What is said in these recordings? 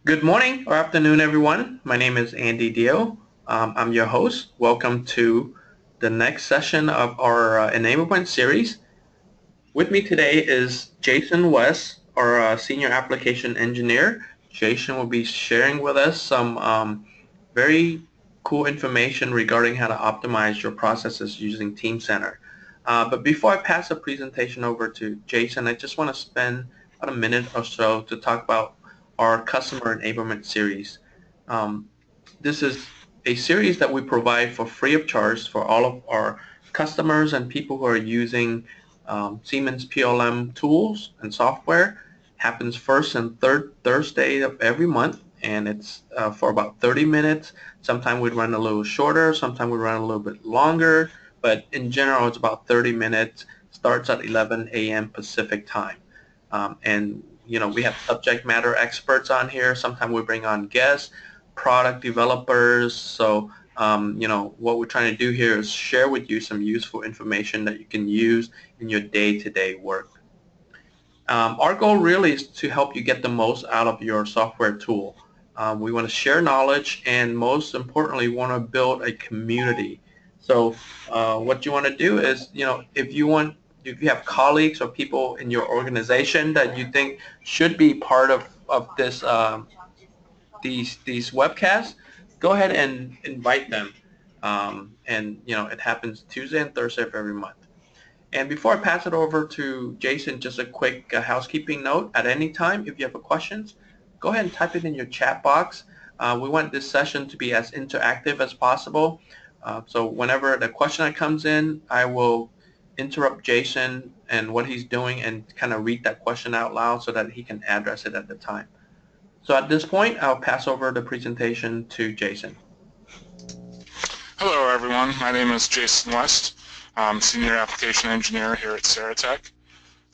Good morning or afternoon, everyone. My name is Andy Dio. I'm your host. Welcome to the next session of our enablement series. With me today is Jason West, our senior application engineer. Jason will be sharing with us some very cool information regarding how to optimize your processes using Teamcenter. But before I pass the presentation over to Jason, I just want to spend about a minute or so to talk about our customer enablement series. Um, this is a series that we provide for free of charge for all of our customers and people who are using Siemens PLM tools and software. Happens first and third Thursday of every month, and it's for about 30 minutes. Sometimes we run a little shorter, sometimes we run a little bit longer, but in general it's about 30 minutes. Starts at 11 a.m. Pacific time. And we have subject matter experts on here. Sometimes we bring on guests, product developers. So what we're trying to do here is share with you some useful information that you can use in your day-to-day work. Our goal really is to help you get the most out of your software tool. We want to share knowledge, and most importantly, we want to build a community. So what you want to do is, if you have colleagues or people in your organization that you think should be part of this these webcasts, go ahead and invite them. And it happens Tuesday and Thursday of every month. And before I pass it over to Jason, just a quick housekeeping note. At any time, if you have questions, go ahead and type it in your chat box. We want this session to be as interactive as possible. So whenever the question that comes in, I will interrupt Jason and what he's doing and kind of read that question out loud so that he can address it at the time. So at this point, I'll pass over the presentation to Jason. Hello everyone, my name is Jason West. I'm Senior Application Engineer here at Saratech.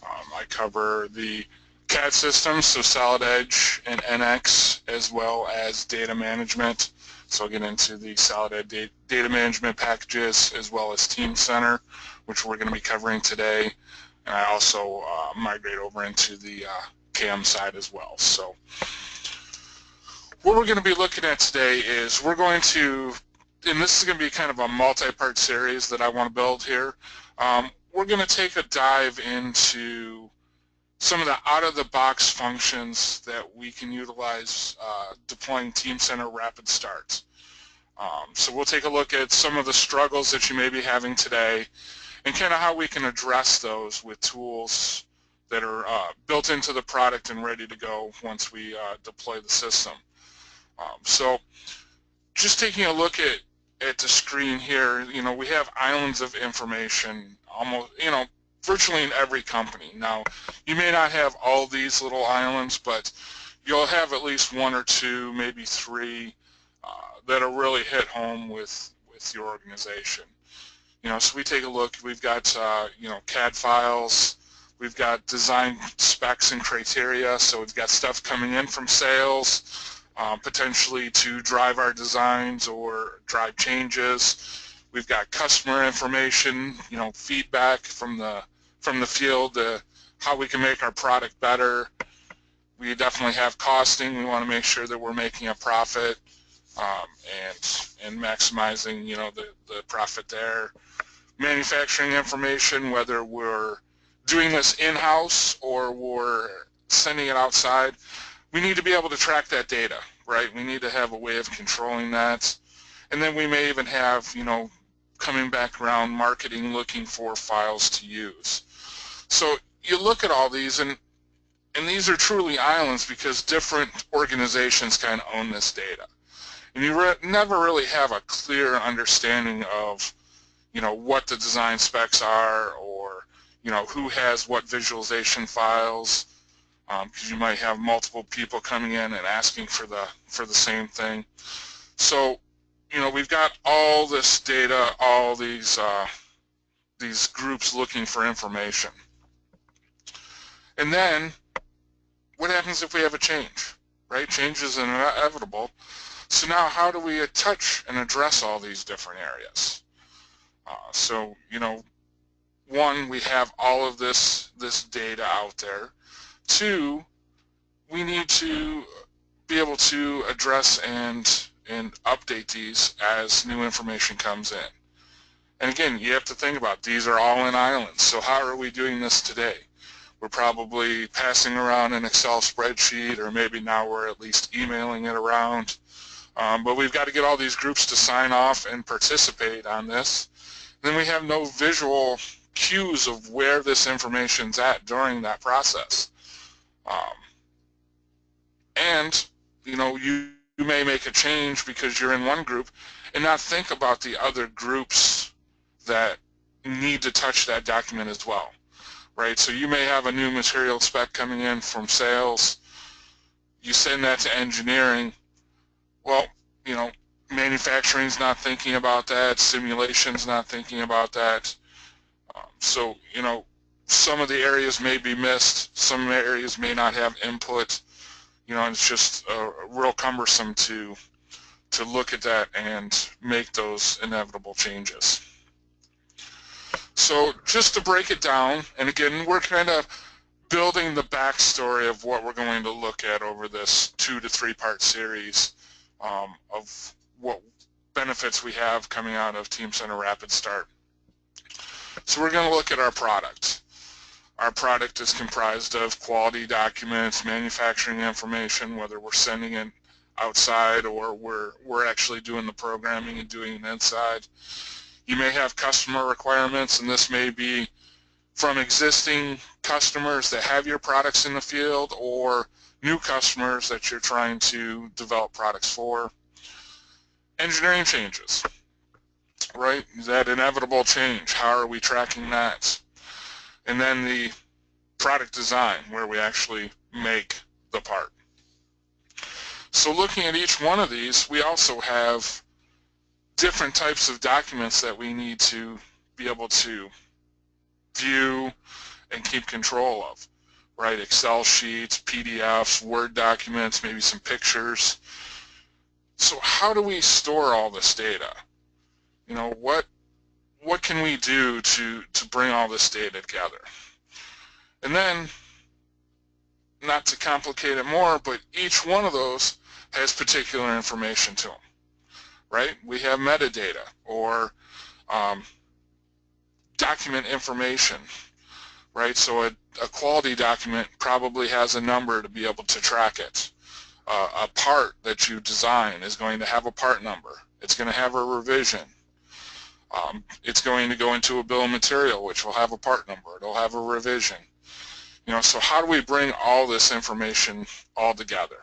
I cover the CAD systems, so Solid Edge and NX, as well as data management. So I'll get into the Solid Edge data management packages, as well as Teamcenter, which we're going to be covering today. And I also migrate over into the CAM side as well. So what we're going to be looking at today is we're going to, and this is going to be kind of a multi-part series that I want to build here. We're going to take a dive into some of the out-of-the-box functions that we can utilize deploying Teamcenter Rapid Start. So we'll take a look at some of the struggles that you may be having today and kind of how we can address those with tools that are built into the product and ready to go once we deploy the system. So just taking a look at the screen here, we have islands of information almost, virtually in every company. Now, you may not have all these little islands, but you'll have at least one or two, maybe three, that'll really hit home with your organization. So we take a look, we've got, CAD files, we've got design specs and criteria, so we've got stuff coming in from sales, potentially to drive our designs or drive changes. We've got customer information, feedback from the field, how we can make our product better. We definitely have costing. We want to make sure that we're making a profit and maximizing, the profit there. Manufacturing information, whether we're doing this in-house or we're sending it outside. We need to be able to track that data, right? We need to have a way of controlling that. And then we may even have, coming back around, marketing looking for files to use. So you look at all these, and these are truly islands because different organizations kind of own this data. And you never really have a clear understanding of, what the design specs are or, who has what visualization files. Because you might have multiple people coming in and asking for the same thing. So, we've got all this data, all these groups looking for information. And then, what happens if we have a change, right? Change is inevitable. So now, how do we touch and address all these different areas? So, one, we have all of this data out there. Two, we need to be able to address and update these as new information comes in. And again, you have to think about these are all in islands. So how are we doing this today? We're probably passing around an Excel spreadsheet, or maybe now we're at least emailing it around. But we've got to get all these groups to sign off and participate on this. Then we have no visual cues of where this information's at during that process. And you may make a change because you're in one group and not think about the other groups that need to touch that document as well, right? So you may have a new material spec coming in from sales. You send that to engineering. Well, manufacturing's not thinking about that. Simulation's not thinking about that. So, some of the areas may be missed. Some areas may not have input. It's just real cumbersome to look at that and make those inevitable changes. So just to break it down, and again, we're kind of building the backstory of what we're going to look at over this 2 to 3 part series of what benefits we have coming out of Teamcenter Rapid Start. So we're going to look at our product. Our product is comprised of quality documents, manufacturing information, whether we're sending it outside or we're actually doing the programming and doing it inside. You may have customer requirements, and this may be from existing customers that have your products in the field or new customers that you're trying to develop products for. Engineering changes, right? That inevitable change, how are we tracking that? And then the product design, where we actually make the part. So looking at each one of these, we also have different types of documents that we need to be able to view and keep control of, right? Excel sheets, PDFs, Word documents, maybe some pictures. So how do we store all this data? What can we do to bring all this data together? And then, not to complicate it more, but each one of those has particular information to them, right? We have metadata or document information, right? So a quality document probably has a number to be able to track it. A part that you design is going to have a part number. It's going to have a revision. It's going to go into a bill of material, which will have a part number. It'll have a revision. So how do we bring all this information all together?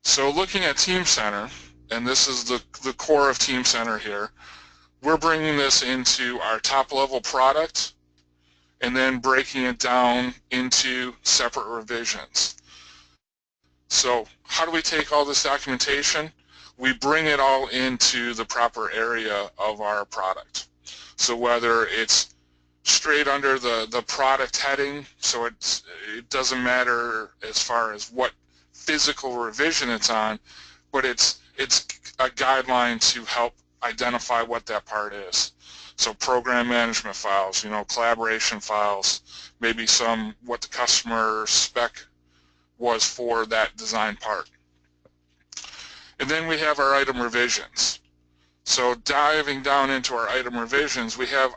So looking at Teamcenter, and this is the core of Teamcenter here, we're bringing this into our top-level product and then breaking it down into separate revisions. So how do we take all this documentation? We bring it all into the proper area of our product. So whether it's straight under the product heading, so it doesn't matter as far as what physical revision it's on, but it's a guideline to help identify what that part is. So program management files, collaboration files, maybe what the customer spec was for that design part. And then we have our item revisions. So diving down into our item revisions, we have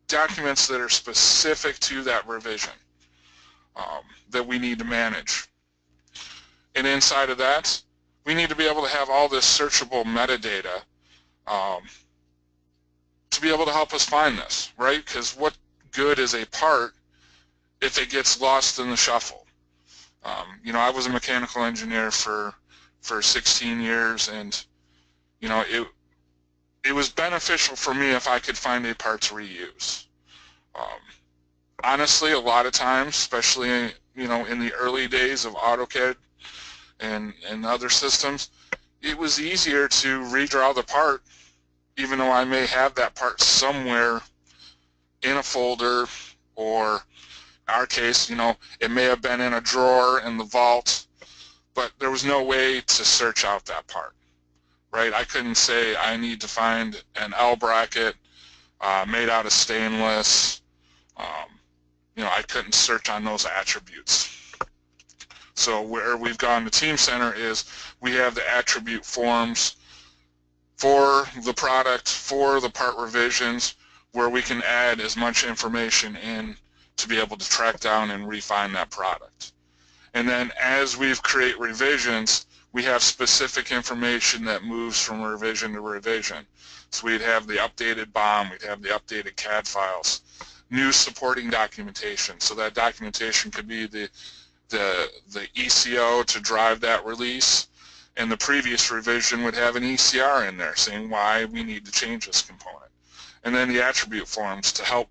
documents that are specific to that revision that we need to manage. And inside of that, we need to be able to have all this searchable metadata to be able to help us find this, right? Because what good is a part if it gets lost in the shuffle? I was a mechanical engineer for 16 years, and it was beneficial for me if I could find a part to reuse. Honestly, a lot of times, especially in the early days of AutoCAD and other systems, it was easier to redraw the part, even though I may have that part somewhere in a folder, or in our case, it may have been in a drawer in the vault, but there was no way to search out that part, right? I couldn't say I need to find an L bracket made out of stainless. I couldn't search on those attributes. So where we've gone to Teamcenter is we have the attribute forms for the product, for the part revisions, where we can add as much information in to be able to track down and refine that product. And then as we create revisions, we have specific information that moves from revision to revision. So we'd have the updated BOM, we'd have the updated CAD files, new supporting documentation. So that documentation could be the ECO to drive that release, and the previous revision would have an ECR in there saying why we need to change this component. And then the attribute forms to help,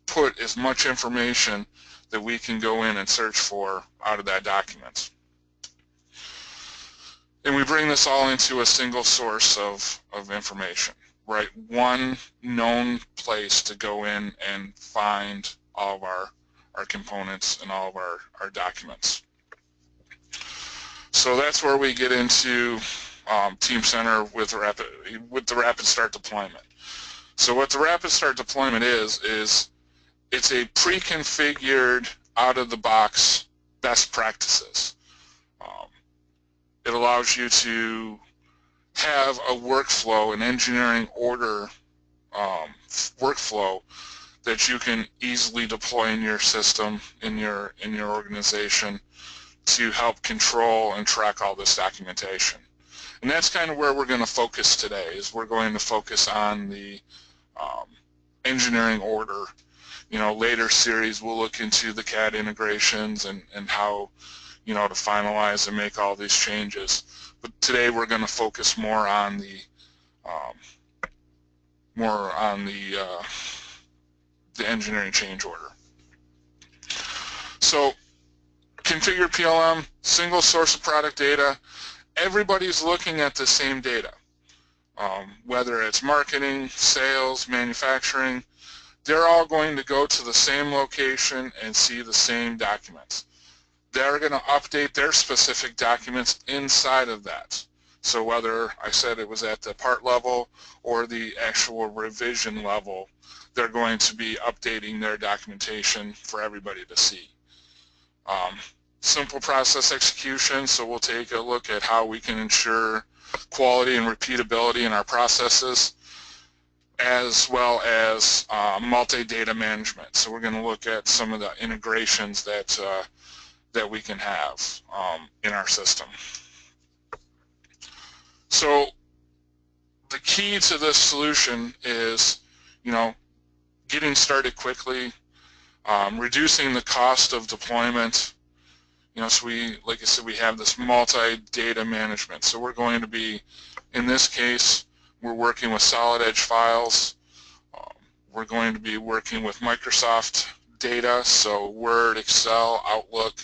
put as much information that we can go in and search for out of that document. And we bring this all into a single source of information, right? One known place to go in and find all of our components and all of our documents. So that's where we get into Teamcenter with the Rapid Start deployment. So what the Rapid Start deployment is it's a pre-configured, out-of-the-box best practices. It allows you to have a workflow, an engineering order workflow that you can easily deploy in your system, in your organization, to help control and track all this documentation. And that's kind of where we're going to focus today, is we're going to focus on the engineering order. Later series we'll look into the CAD integrations and how, to finalize and make all these changes. But today we're going to focus more on the engineering change order. So configured PLM, single source of product data. Everybody's looking at the same data, whether it's marketing, sales, manufacturing. They're all going to go to the same location and see the same documents. They're going to update their specific documents inside of that. So whether I said it was at the part level or the actual revision level, they're going to be updating their documentation for everybody to see. Simple process execution, so we'll take a look at how we can ensure quality and repeatability in our processes, as well as multi-data management. So we're going to look at some of the integrations that we can have in our system. So the key to this solution is, getting started quickly, reducing the cost of deployment. So like I said, we have this multi-data management. So we're going to be, in this case, we're working with solid edge files. We're going to be working with Microsoft data, so Word, Excel, Outlook.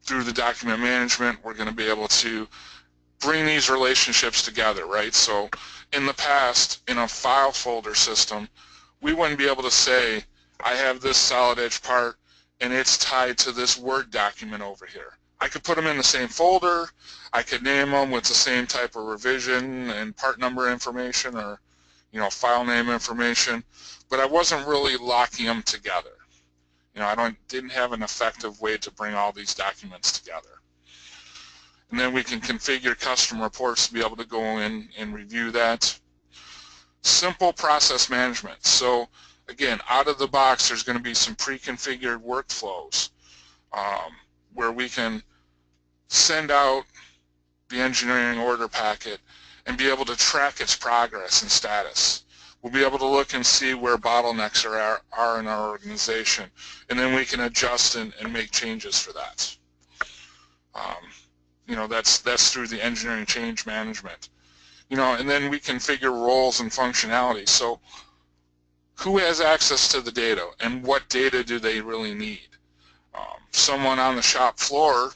Through the document management, we're going to be able to bring these relationships together, right? So in the past, in a file folder system, we wouldn't be able to say, I have this solid edge part and it's tied to this Word document over here. I could put them in the same folder, I could name them with the same type of revision and part number information or file name information, but I wasn't really locking them together. I didn't have an effective way to bring all these documents together. And then we can configure custom reports to be able to go in and review that. Simple process management. So again, out of the box, there's going to be some pre-configured workflows where we can send out the engineering order packet and be able to track its progress and status. We'll be able to look and see where bottlenecks are in our organization, and then we can adjust and make changes for that. That's through the engineering change management. And then we configure roles and functionality. So who has access to the data, and what data do they really need? Someone on the shop floor,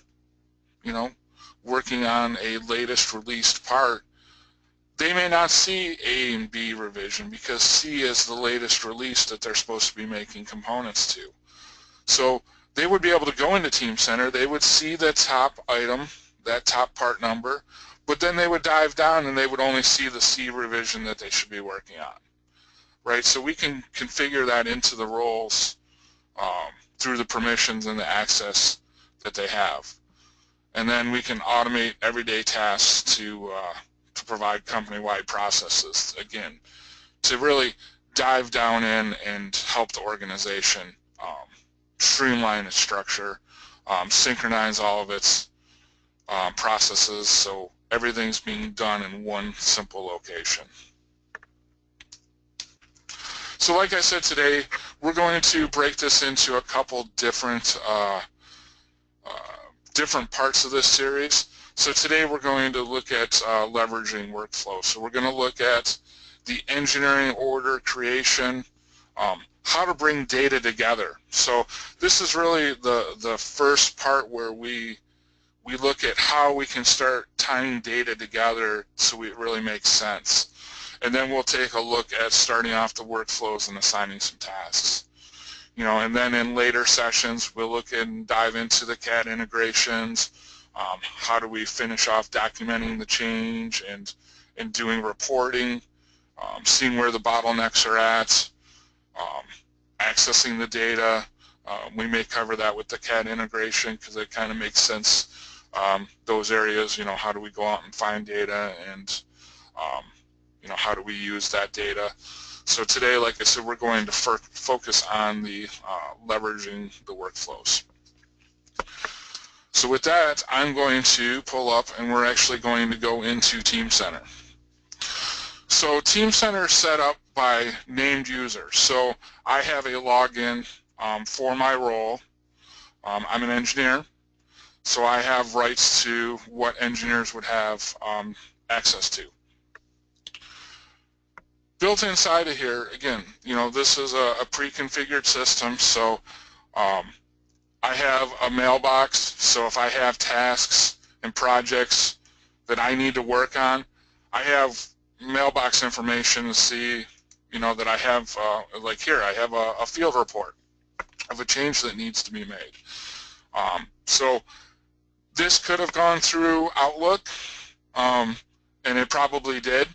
working on a latest released part, they may not see A and B revision because C is the latest release that they're supposed to be making components to. So they would be able to go into Teamcenter, they would see the top item, that top part number, but then they would dive down and they would only see the C revision that they should be working on. Right? So we can configure that into the roles through the permissions and the access that they have. And then we can automate everyday tasks to provide company-wide processes, again, to really dive down in and help the organization streamline its structure, synchronize all of its processes so everything's being done in one simple location. So like I said, today we're going to break this into a couple different different parts of this series. So today we're going to look at leveraging workflow. So we're going to look at the engineering order creation, how to bring data together. So this is really the first part where we look at how we can start tying data together so it really makes sense. And then we'll take a look at starting off the workflows and assigning some tasks. And then in later sessions, we'll look and dive into the CAD integrations. How do we finish off documenting the change and doing reporting, seeing where the bottlenecks are at, accessing the data. We may cover that with the CAD integration because it kind of makes sense. Those areas, how do we go out and find data, and how do we use that data? So today, like I said, we're going to focus on the leveraging the workflows. So with that, I'm going to pull up, and we're actually going to go into Teamcenter. So Teamcenter is set up by named users. So I have a login for my role. I'm an engineer, so I have rights to what engineers would have access to. Built inside of here, again, this is a pre-configured system, so I have a mailbox, so if I have tasks and projects that I need to work on, I have mailbox information to see, that I have, like here, I have a field report of a change that needs to be made. So this could have gone through Outlook, and it probably did.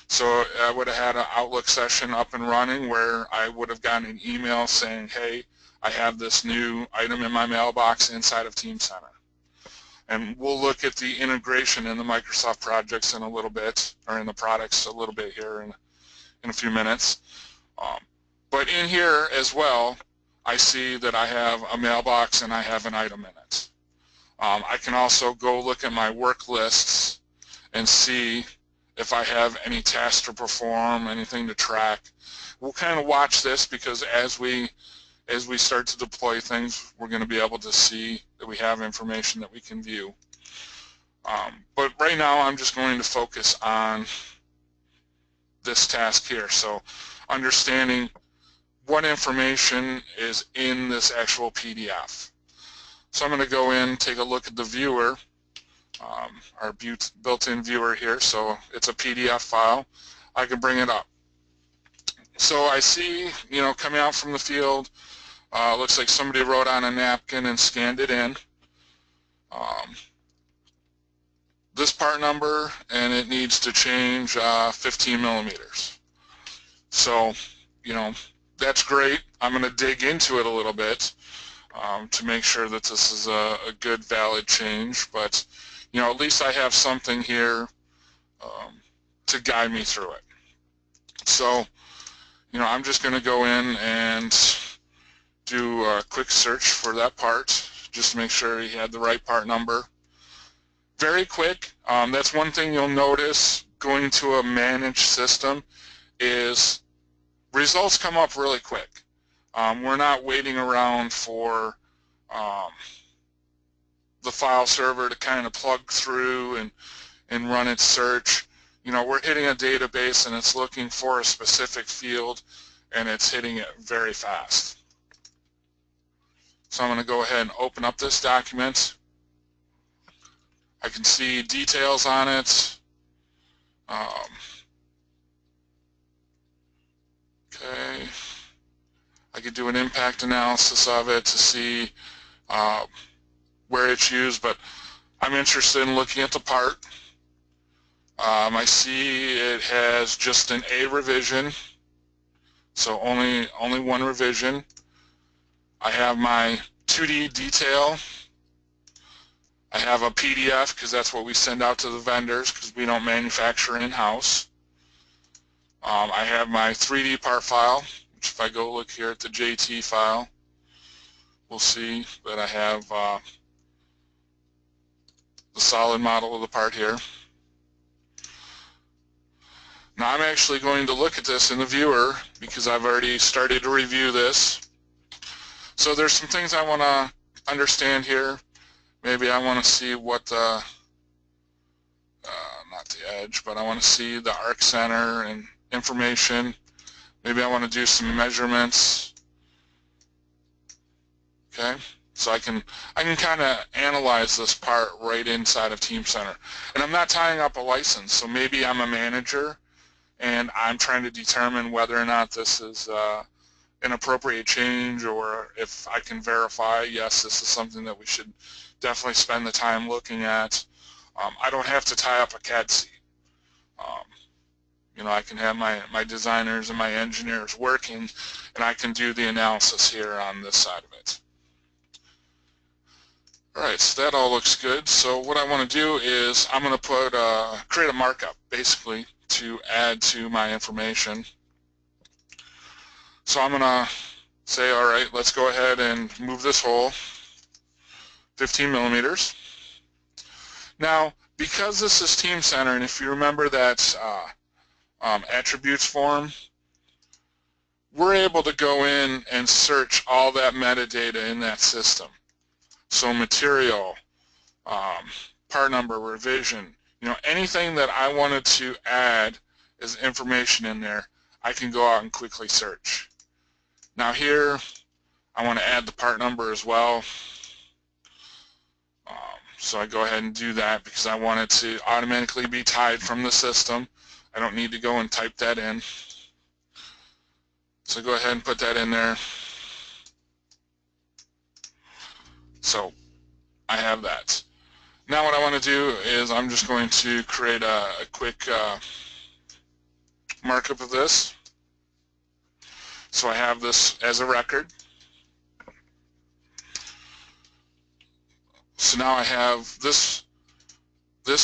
So I would have had an Outlook session up and running where I would have gotten an email saying, hey, I have this new item in my mailbox inside of Teamcenter. And we'll look at the integration in the Microsoft projects in a little bit, or in the products a little bit here in a few minutes. But in here as well, I see that I have a mailbox and I have an item in it. I can also go look at my work lists and see if I have any tasks to perform, anything to track. We'll kind of watch this because as we start to deploy things, we're going to be able to see that we have information that we can view. But right now, I'm just going to focus on this task here. So understanding what information is in this actual PDF. So I'm going to go in, take a look at the viewer, our built-in viewer here. So it's a PDF file. I can bring it up. So I see, coming out from the field, looks like somebody wrote on a napkin and scanned it in. This part number, and it needs to change 15 millimeters. So, that's great. I'm going to dig into it a little bit to make sure that this is a good, valid change. But, at least I have something here to guide me through it. So, I'm just going to go in and do a quick search for that part just to make sure he had the right part number. Very quick. That's one thing you'll notice going to a managed system is results come up really quick. We're not waiting around for the file server to kind of plug through and run its search. We're hitting a database and it's looking for a specific field and it's hitting it very fast. So I'm going to go ahead and open up this document. I can see details on it. Okay. I could do an impact analysis of it to see where it's used, but I'm interested in looking at the part. I see it has just an A revision, so only one revision. I have my 2D detail. I have a PDF because that's what we send out to the vendors because we don't manufacture in-house. I have my 3D part file, which if I go look here at the JT file, we'll see that I have the solid model of the part here. Now I'm actually going to look at this in the viewer because I've already started to review this. So there's some things I want to understand here. Maybe I want to see what the, not the edge, but I want to see the arc center and information. Maybe I want to do some measurements. Okay, so I can kind of analyze this part right inside of Teamcenter. And I'm not tying up a license, so maybe I'm a manager and I'm trying to determine whether or not this is an appropriate change, or if I can verify, yes, this is something that we should definitely spend the time looking at. I don't have to tie up a CAD seat. You know, I can have my designers and my engineers working, and I can do the analysis here on this side of it. All right, so that all looks good. So what I want to do is I'm going to create a markup, basically, to add to my information. So I'm going to say, all right, let's go ahead and move this hole 15 millimeters. Now, because this is Teamcenter, and if you remember that attributes form, we're able to go in and search all that metadata in that system. So material, part number, revision, you know, anything that I wanted to add as information in there, I can go out and quickly search. Now here, I want to add the part number as well. So I go ahead and do that because I want it to automatically be tied from the system. I don't need to go and type that in. So go ahead and put that in there. So I have that. Now what I want to do is I'm just going to create a quick markup of this. So I have this as a record. So now I have this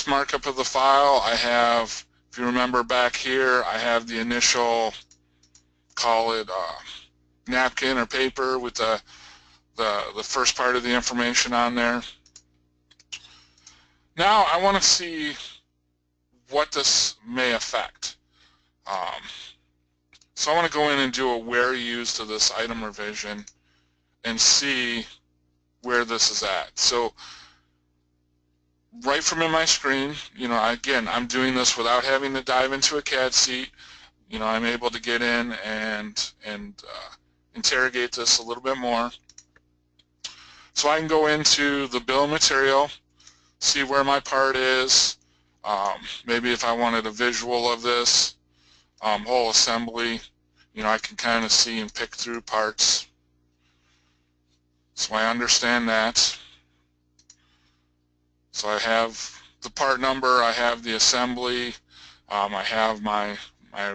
markup of the file. I have, if you remember back here, I have the initial, call it napkin or paper with the first part of the information on there. Now I want to see what this may affect. So I want to go in and do a where used to this item revision and see where this is at. So right from in my screen, you know, again, I'm doing this without having to dive into a CAD sheet. You know, I'm able to get in and interrogate this a little bit more. So I can go into the bill of material, see where my part is. Maybe if I wanted a visual of this whole assembly, you know, I can kind of see and pick through parts. So I understand that. So I have the part number, I have the assembly, I have my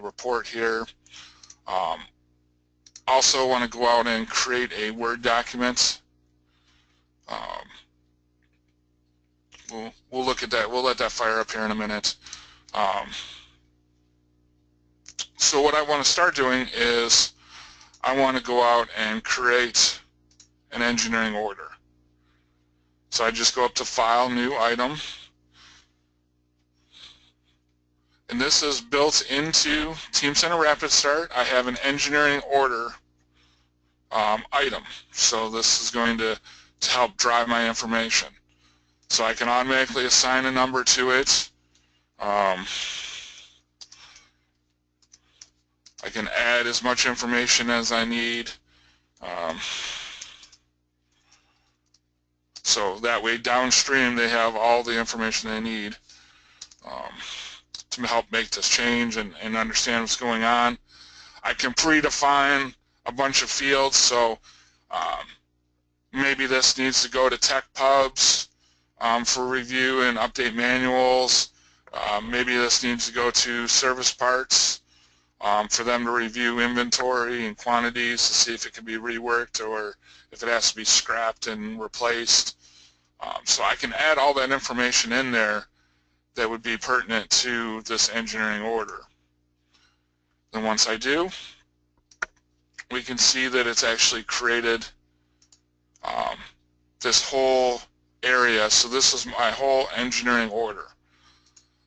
report here. Also want to go out and create a Word document. We'll look at that. We'll let that fire up here in a minute. So what I want to start doing is I want to go out and create an engineering order. So I just go up to File, New Item. And this is built into Teamcenter Rapid Start. I have an engineering order item. So this is going to help drive my information. So I can automatically assign a number to it. I can add as much information as I need. So that way downstream they have all the information they need to help make this change and understand what's going on. I can predefine a bunch of fields, so maybe this needs to go to tech pubs for review and update manuals. Maybe this needs to go to service parts for them to review inventory and quantities to see if it can be reworked or if it has to be scrapped and replaced. So I can add all that information in there that would be pertinent to this engineering order. Then once I do, we can see that it's actually created this whole area. So this is my whole engineering order.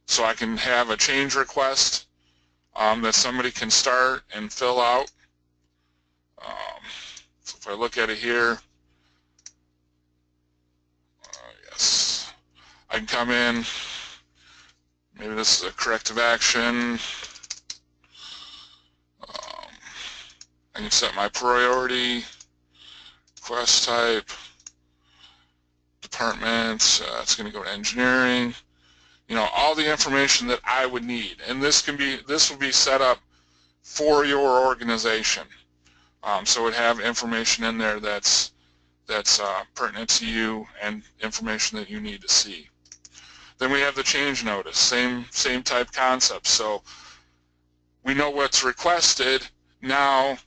So I can have a change request that somebody can start and fill out. So if I look at it here, yes, I can come in. Maybe this is a corrective action. I can set my priority, request type, department. It's going to go to engineering. You know, all the information that I would need, and this will be set up for your organization. So it would have information in there that's pertinent to you and information that you need to see. Then we have the change notice, same type concept. So we know what's requested. Now,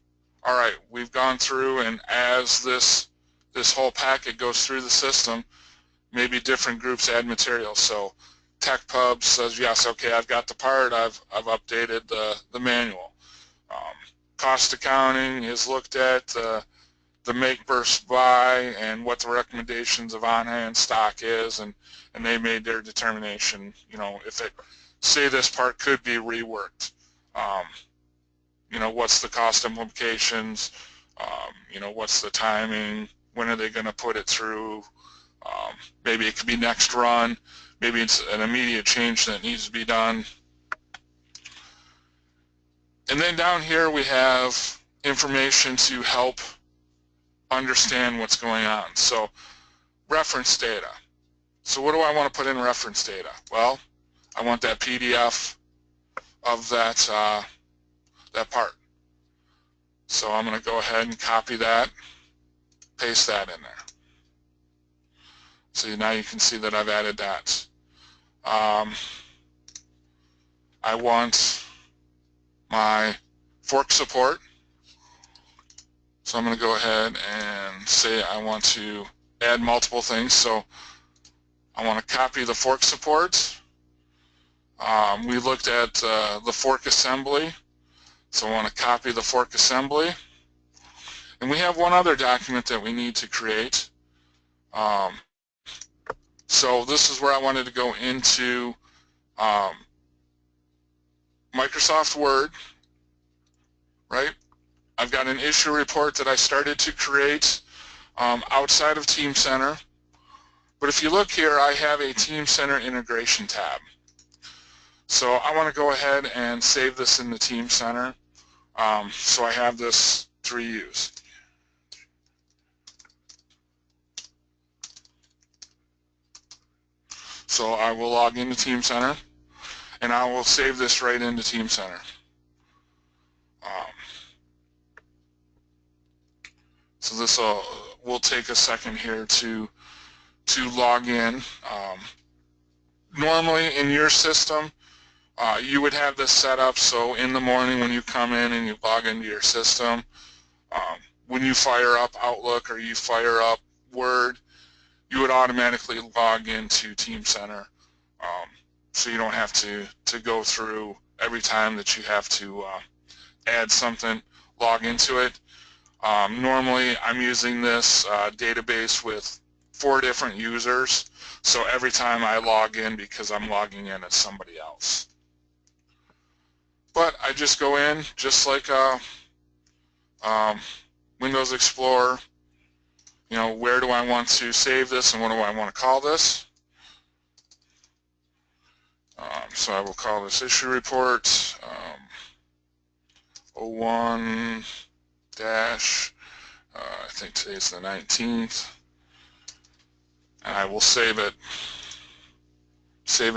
all right, we've gone through, and as this whole packet goes through the system, maybe different groups add material. So TechPub says, yes, okay, I've got the part, I've updated the manual. Cost accounting has looked at the make versus buy and what the recommendations of on-hand stock is, and they made their determination, you know, if it, say this part could be reworked. You know, what's the cost implications, you know, what's the timing, when are they going to put it through, maybe it could be next run, maybe it's an immediate change that needs to be done. And then down here we have information to help understand what's going on. So reference data. So what do I want to put in reference data? Well, I want that PDF of that part. So I'm going to go ahead and copy that, paste that in there. So now you can see that I've added that. I want my fork support. So I'm going to go ahead and say I want to add multiple things. So I want to copy the fork support. We looked at the fork assembly. So I want to copy the fork assembly. And we have one other document that we need to create. So this is where I wanted to go into Microsoft Word, right? I've got an issue report that I started to create outside of Teamcenter. But if you look here, I have a Teamcenter integration tab. So I want to go ahead and save this in the Teamcenter. So I have this to reuse. So I will log into Teamcenter, and I will save this right into Teamcenter. So this will take a second here to log in. Normally in your system, you would have this set up so in the morning when you come in and you log into your system, when you fire up Outlook or you fire up Word, you would automatically log into Teamcenter, so you don't have to go through every time that you have to add something, log into it. Normally I'm using this database with 4 different users, so every time I log in, because I'm logging in as somebody else. But I just go in just like Windows Explorer. You know, where do I want to save this and what do I want to call this? So I will call this issue report 01 dash, I think today's the 19th, and I will save it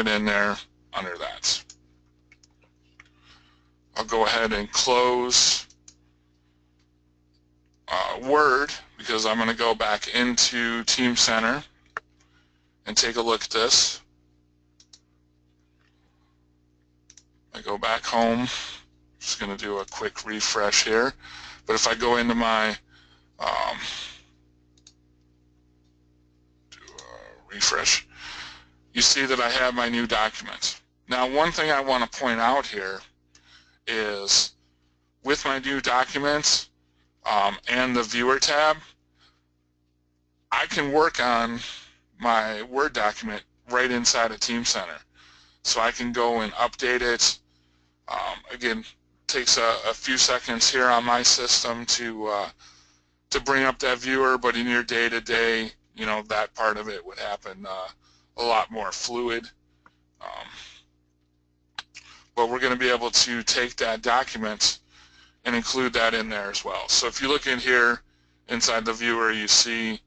in there under that. I'll go ahead and close Word, because I'm going to go back into Teamcenter and take a look at this. I go back home, just going to do a quick refresh here, but if I go into my refresh, you see that I have my new document. Now, one thing I want to point out here is with my new documents and the Viewer tab, I can work on my Word document right inside of Teamcenter. So I can go and update it. Again, takes a few seconds here on my system to bring up that viewer, but in your day-to-day, you know, that part of it would happen a lot more fluid. But we're going to be able to take that document and include that in there as well. So if you look in here inside the viewer, you see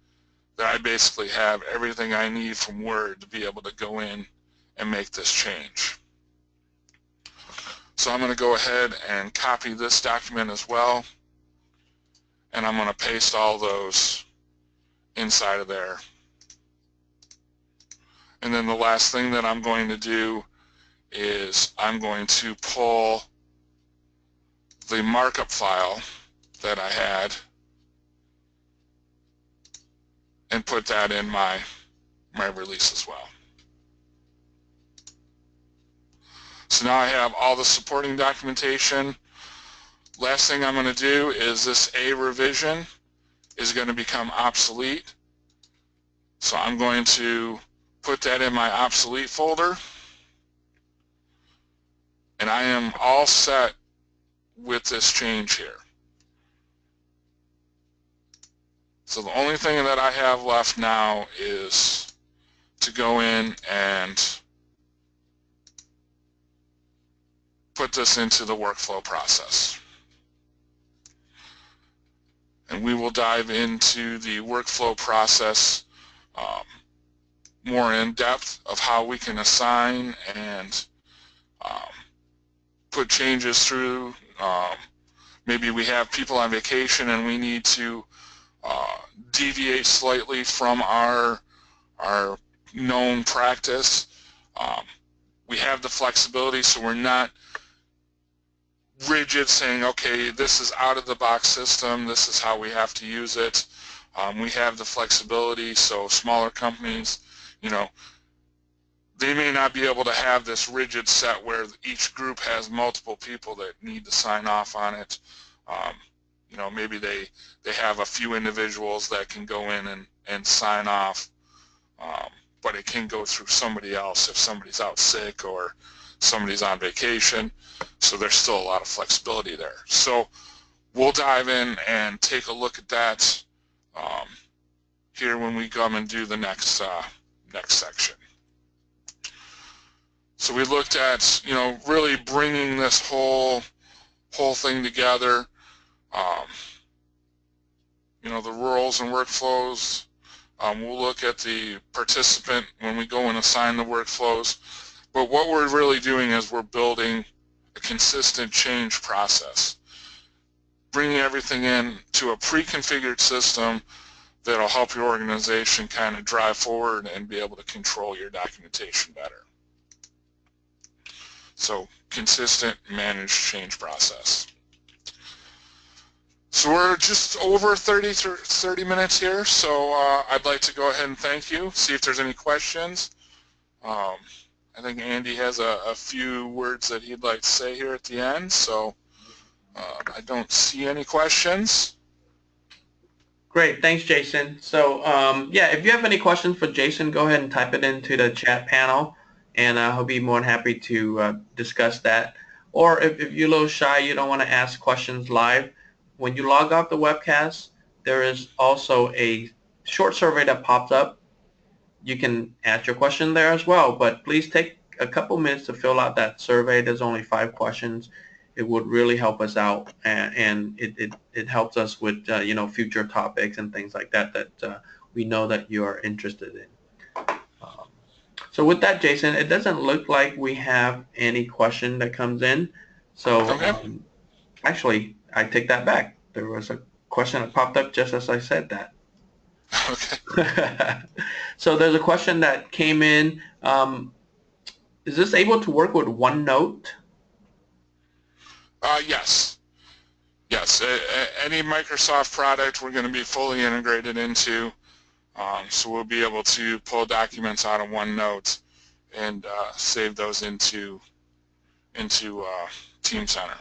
that I basically have everything I need from Word to be able to go in and make this change. So I'm going to go ahead and copy this document as well, and I'm going to paste all those inside of there. And then the last thing that I'm going to do is I'm going to pull the markup file that I had and put that in my release as well. So now I have all the supporting documentation. Last thing I'm going to do is this A revision is going to become obsolete. So I'm going to put that in my obsolete folder. And I am all set with this change here. So the only thing that I have left now is to go in and put this into the workflow process. And we will dive into the workflow process more in depth of how we can assign and put changes through. Maybe we have people on vacation and we need to deviate slightly from our known practice. We have the flexibility, so we're not rigid saying, okay, this is out of the box system, this is how we have to use it. We have the flexibility, so smaller companies, you know, they may not be able to have this rigid set where each group has multiple people that need to sign off on it. You know, maybe they have a few individuals that can go in and sign off, but it can go through somebody else if somebody's out sick or somebody's on vacation. So there's still a lot of flexibility there. So we'll dive in and take a look at that here when we come and do the next section. So we looked at, you know, really bringing this whole thing together. You know, the roles and workflows. We'll look at the participant when we go and assign the workflows. But what we're really doing is we're building a consistent change process, bringing everything in to a pre-configured system that'll help your organization kind of drive forward and be able to control your documentation better. So consistent managed change process. So we're just over 30 minutes here, so I'd like to go ahead and thank you, see if there's any questions. I think Andy has a few words that he'd like to say here at the end, so I don't see any questions. Great, thanks Jason. So yeah, if you have any questions for Jason, go ahead and type it into the chat panel, and he'll be more than happy to discuss that. Or if you're a little shy, you don't want to ask questions live, when you log off the webcast, there is also a short survey that pops up. You can ask your question there as well, but please take a couple minutes to fill out that survey. There's only 5 questions. It would really help us out, and it helps us with you know, future topics and things like that that we know that you are interested in. So with that, Jason, it doesn't look like we have any question that comes in. So Okay. Actually, I take that back. There was a question that popped up just as I said that. Okay. So there's a question that came in. Is this able to work with OneNote? Yes. Yes. Any Microsoft product we're going to be fully integrated into. So we'll be able to pull documents out of OneNote and save those into Teamcenter.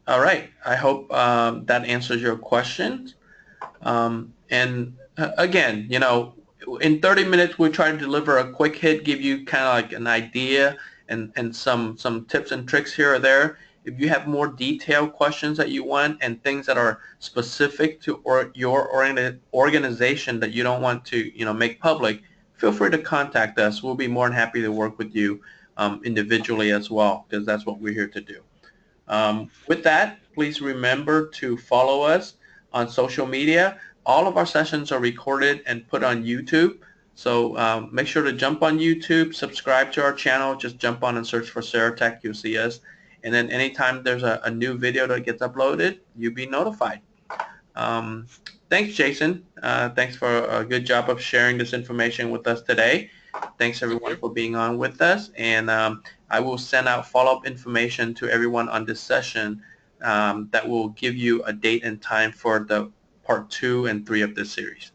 All right. I hope that answers your question. And again, in 30 minutes, we try to deliver a quick hit, give you kind of like an idea and some tips and tricks here or there. If you have more detailed questions that you want and things that are specific to your organization that you don't want to, make public, feel free to contact us. We'll be more than happy to work with you individually as well, because that's what we're here to do. With that, please remember to follow us on social media. All of our sessions are recorded and put on YouTube. So make sure to jump on YouTube, subscribe to our channel. Just jump on and search for Saratech. You'll see us. And then anytime there's a new video that gets uploaded, you'll be notified. Um, Thanks, Jason. Thanks for a good job of sharing this information with us today. Thanks, Thank everyone, you. for being on with us. And I will send out follow-up information to everyone on this session that will give you a date and time for the part 2 and 3 of this series.